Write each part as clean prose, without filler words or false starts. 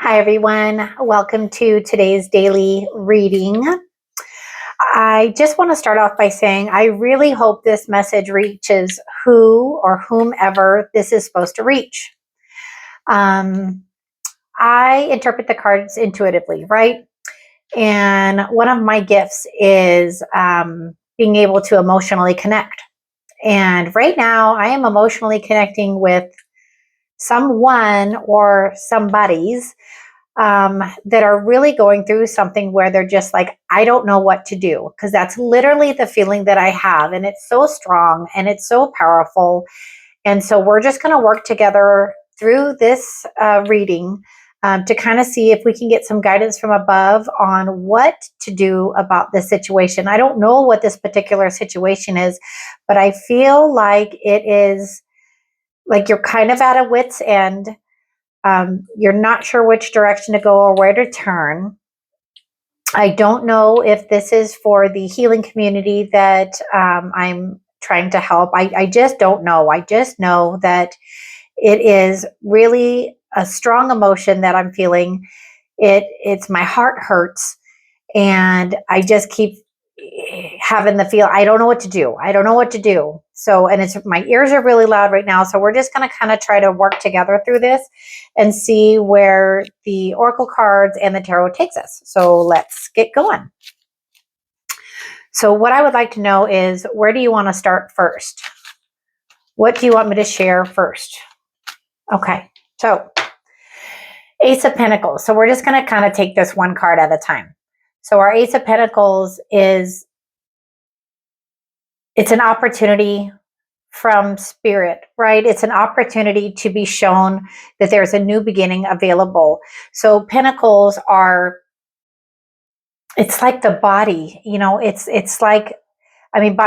Hi, everyone. Welcome to today's daily reading. I just want to start off by saying I really hope this message reaches who or whomever this is supposed to reach. I interpret the cards intuitively, right? And one of my gifts is being able to emotionally connect. And right now, I am emotionally connecting with someone or somebody's that are really going through something where they're just like, I don't know what to do. Because that's literally the feeling that I have. And it's so strong and it's so powerful. And so we're just going to work together through this reading to kind of see if we can get some guidance from above on what to do about this situation. I don't know what this particular situation is, but I feel like it is like you're kind of at a wit's end. You're not sure which direction to go or where to turn. I don't know if this is for the healing community that I'm trying to help. I just don't know. I just know that it is really a strong emotion that I'm feeling. It's my heart hurts, and I just keep having the feel I don't know what to do. I don't know what to do. So, and it's my ears are really loud right now. So we're just going to kind of try to work together through this and see where the oracle cards and the tarot takes us. So let's get going. So what I would like to know is, where do you want to start first? What do you want me to share first? Okay. So Ace of Pentacles. So we're just going to kind of take this one card at a time. So our Ace of Pentacles is, it's an opportunity from spirit, right? It's an opportunity to be shown that there's a new beginning available. So pentacles are, it's like the body, you know, it's like, I mean,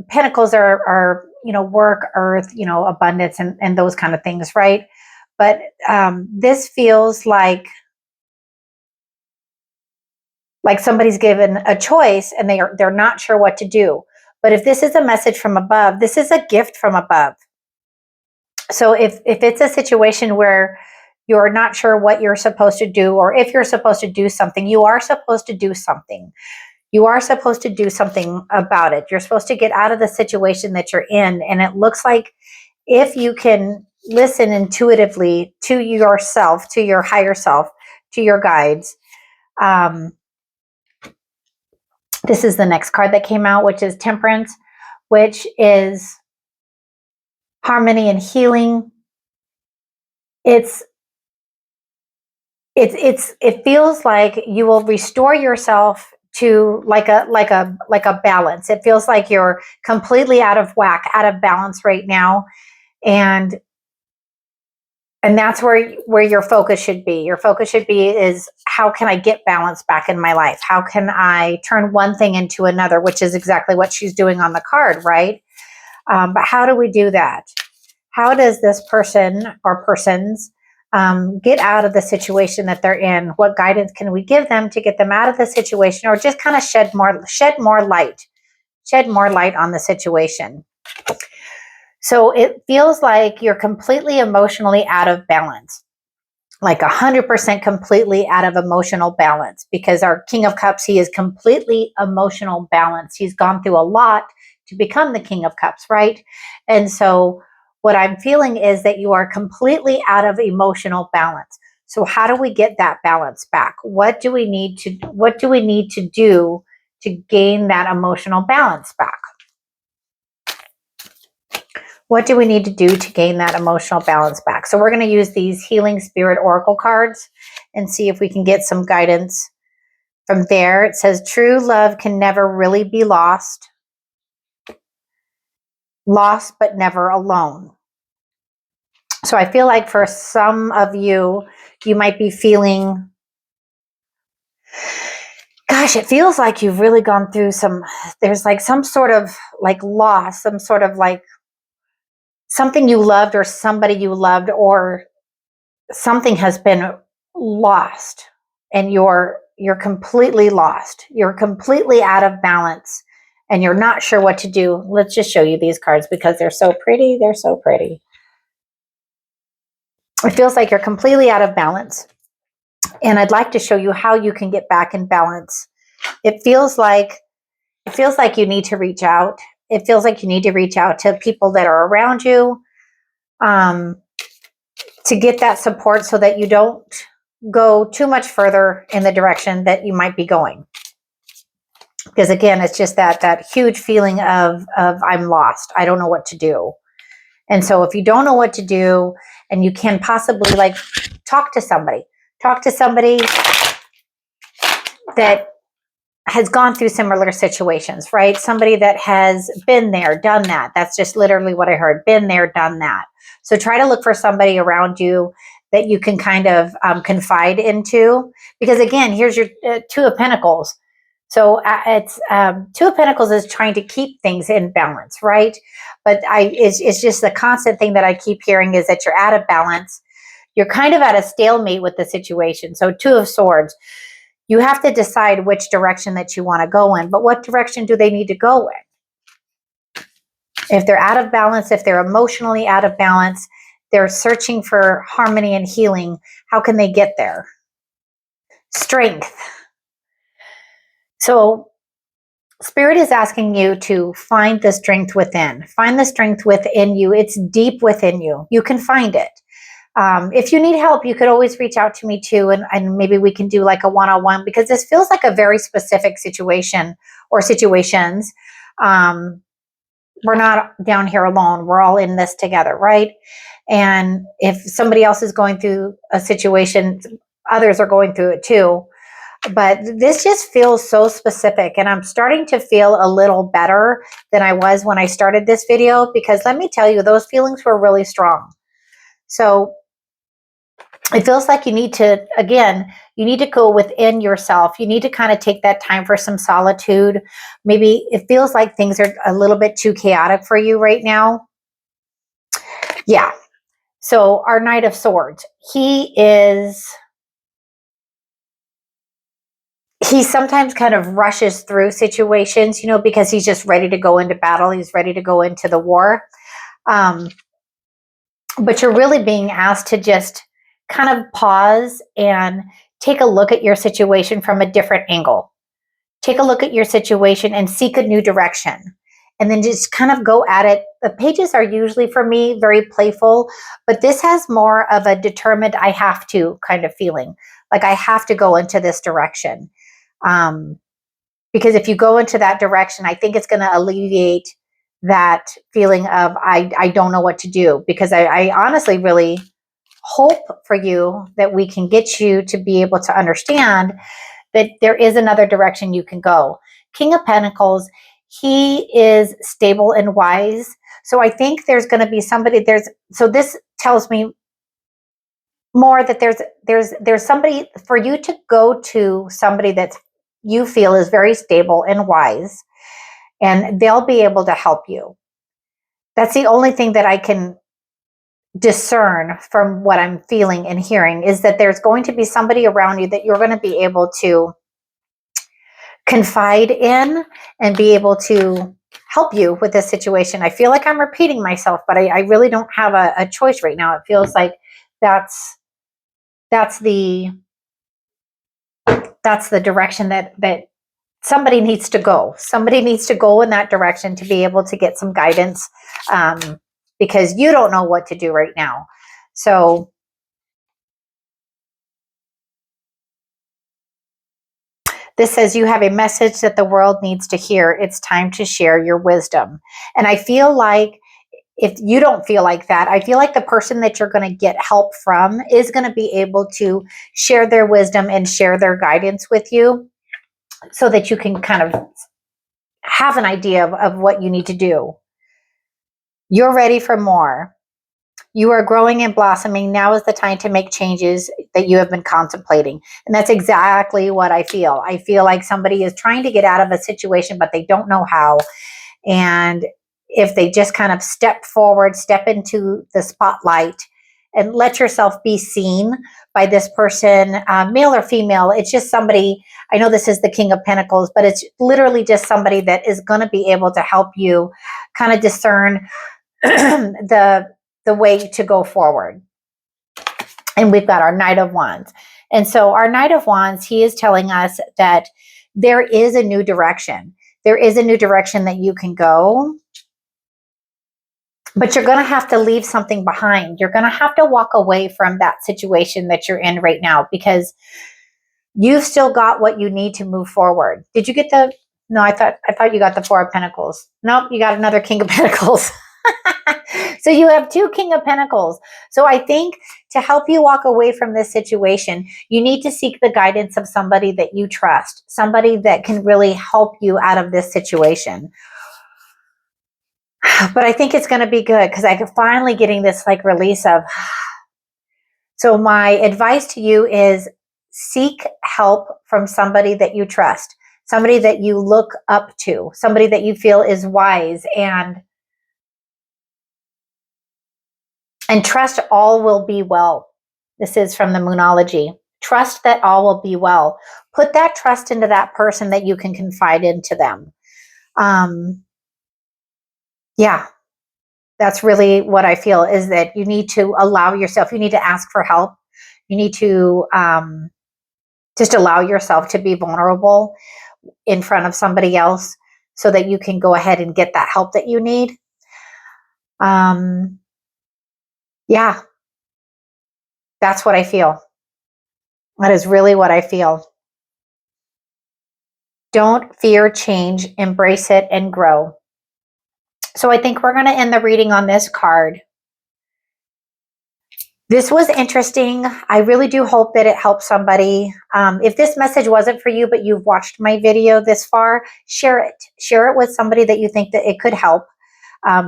pentacles are, you know, work, earth, you know, abundance and those kind of things, right? But this feels like somebody's given a choice and they're not sure what to do. But if this is a message from above, this is a gift from above. So if it's a situation where you're not sure what you're supposed to do, or if you're supposed to do something, you are supposed to do something. You are supposed to do something about it. You're supposed to get out of the situation that you're in. And it looks like if you can listen intuitively to yourself, to your higher self, to your guides, this is the next card that came out, which is Temperance, which is harmony and healing. It feels like you will restore yourself to like a balance. It feels like you're completely out of whack, out of balance right now, and that's where your focus should be. Your focus should be is, how can I get balance back in my life? How can I turn one thing into another, which is exactly what she's doing on the card, right? But how do we do that? How does this person or persons get out of the situation that they're in? What guidance can we give them to get them out of the situation, or just kind of shed more light on the situation? So it feels like you're completely emotionally out of balance, like 100% completely out of emotional balance, because our King of Cups, he is completely emotional balance. He's gone through a lot to become the King of Cups, right? And so what I'm feeling is that you are completely out of emotional balance. So how do we get that balance back? What do we need to do to gain that emotional balance back? What do we need to do to gain that emotional balance back? So we're going to use these Healing Spirit Oracle cards and see if we can get some guidance from there. It says, true love can never really be lost but never alone. So I feel like for some of you, you might be feeling, gosh, it feels like you've really gone through there's like some sort of like loss, some sort of like something you loved or somebody you loved, or something has been lost and you're completely lost. You're completely out of balance and you're not sure what to do. Let's just show you these cards because they're so pretty. They're so pretty. It feels like you're completely out of balance. And I'd like to show you how you can get back in balance. It feels like you need to reach out. It feels like you need to reach out to people that are around you, to get that support so that you don't go too much further in the direction that you might be going. Because again, it's just that huge feeling of I'm lost. I don't know what to do. And so if you don't know what to do, and you can possibly like talk to somebody that has gone through similar situations, right? Somebody that has been there, done that. That's just literally what I heard. Been there, done that. So try to look for somebody around you that you can kind of confide into. Because again, here's your Two of Pentacles. So it's Two of Pentacles is trying to keep things in balance, right? But it's just the constant thing that I keep hearing is that you're out of balance. You're kind of at a stalemate with the situation. So Two of Swords, you have to decide which direction that you want to go in. But what direction do they need to go in? If they're out of balance, if they're emotionally out of balance, they're searching for harmony and healing. How can they get there? Strength. So Spirit is asking you to find the strength within. Find the strength within you. It's deep within you. You can find it. If you need help, you could always reach out to me too, and maybe we can do like a one-on-one, because this feels like a very specific situation or situations. We're not down here alone. We're all in this together, right? And if somebody else is going through a situation, others are going through it too. But this just feels so specific, and I'm starting to feel a little better than I was when I started this video, because let me tell you, those feelings were really strong. So it feels like you need to, again, you need to go within yourself. You need to kind of take that time for some solitude. Maybe it feels like things are a little bit too chaotic for you right now. Yeah. So our Knight of Swords, he sometimes kind of rushes through situations, because he's just ready to go into battle. He's ready to go into the war. But you're really being asked to just kind of pause and take a look at your situation from a different angle. Take a look at your situation and seek a new direction. And then just kind of go at it. The pages are usually, for me, very playful, but this has more of a determined, I have to kind of feeling. Like I have to go into this direction. Because if you go into that direction, I think it's going to alleviate that feeling of I don't know what to do, because I honestly really hope for you that we can get you to be able to understand that there is another direction you can go. King of Pentacles, he is stable and wise. So I think there's going to be somebody so this tells me more that there's somebody for you to go to, somebody that you feel is very stable and wise, and they'll be able to help you. That's the only thing that I can discern from what I'm feeling and hearing, is that there's going to be somebody around you that you're going to be able to confide in and be able to help you with this situation. I feel like I'm repeating myself, but I really don't have a choice right now. It feels like that's the direction that somebody needs to go. Somebody needs to go in that direction to be able to get some guidance, because you don't know what to do right now. So this says you have a message that the world needs to hear. It's time to share your wisdom. And I feel like, if you don't feel like that, I feel like the person that you're going to get help from is going to be able to share their wisdom and share their guidance with you, so that you can kind of have an idea of what you need to do. You're ready for more. You are growing and blossoming. Now is the time to make changes that you have been contemplating. And that's exactly what I feel. I feel like somebody is trying to get out of a situation, but they don't know how. And if they just kind of step forward, step into the spotlight, and let yourself be seen by this person, male or female, it's just somebody, I know this is the King of Pentacles, but it's literally just somebody that is going to be able to help you kind of discern the way to go forward. And we've got our Knight of Wands. And so our Knight of Wands, he is telling us that there is a new direction. There is a new direction that you can go, but you're going to have to leave something behind. You're going to have to walk away from that situation that you're in right now, because you've still got what you need to move forward. Did you get the, no, I thought you got the Four of Pentacles. Nope, you got another King of Pentacles. So you have two King of Pentacles. So I think to help you walk away from this situation, you need to seek the guidance of somebody that you trust, somebody that can really help you out of this situation. But I think it's going to be good, because I'm finally getting this like release of. So my advice to you is seek help from somebody that you trust, somebody that you look up to, somebody that you feel is wise, and trust all will be well. This is from the Moonology. Trust that all will be well. Put that trust into that person that you can confide into them. Yeah, that's really what I feel, is that you need to allow yourself, you need to ask for help. You need to just allow yourself to be vulnerable in front of somebody else so that you can go ahead and get that help that you need. Yeah, that's what I feel. That is really what I feel. Don't fear change, embrace it and grow. So I think we're going to end the reading on this card. This was interesting. I really do hope that it helps somebody. If this message wasn't for you, but you've watched my video this far, share it. Share it with somebody that you think that it could help.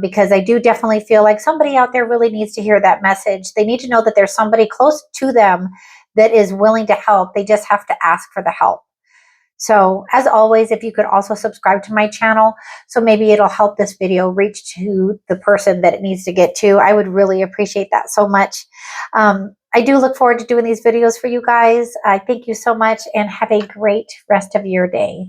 Because I do definitely feel like somebody out there really needs to hear that message. They need to know that there's somebody close to them that is willing to help. They just have to ask for the help. So as always, if you could also subscribe to my channel, so maybe it'll help this video reach to the person that it needs to get to, I would really appreciate that so much. I do look forward to doing these videos for you guys. I thank you so much, and have a great rest of your day.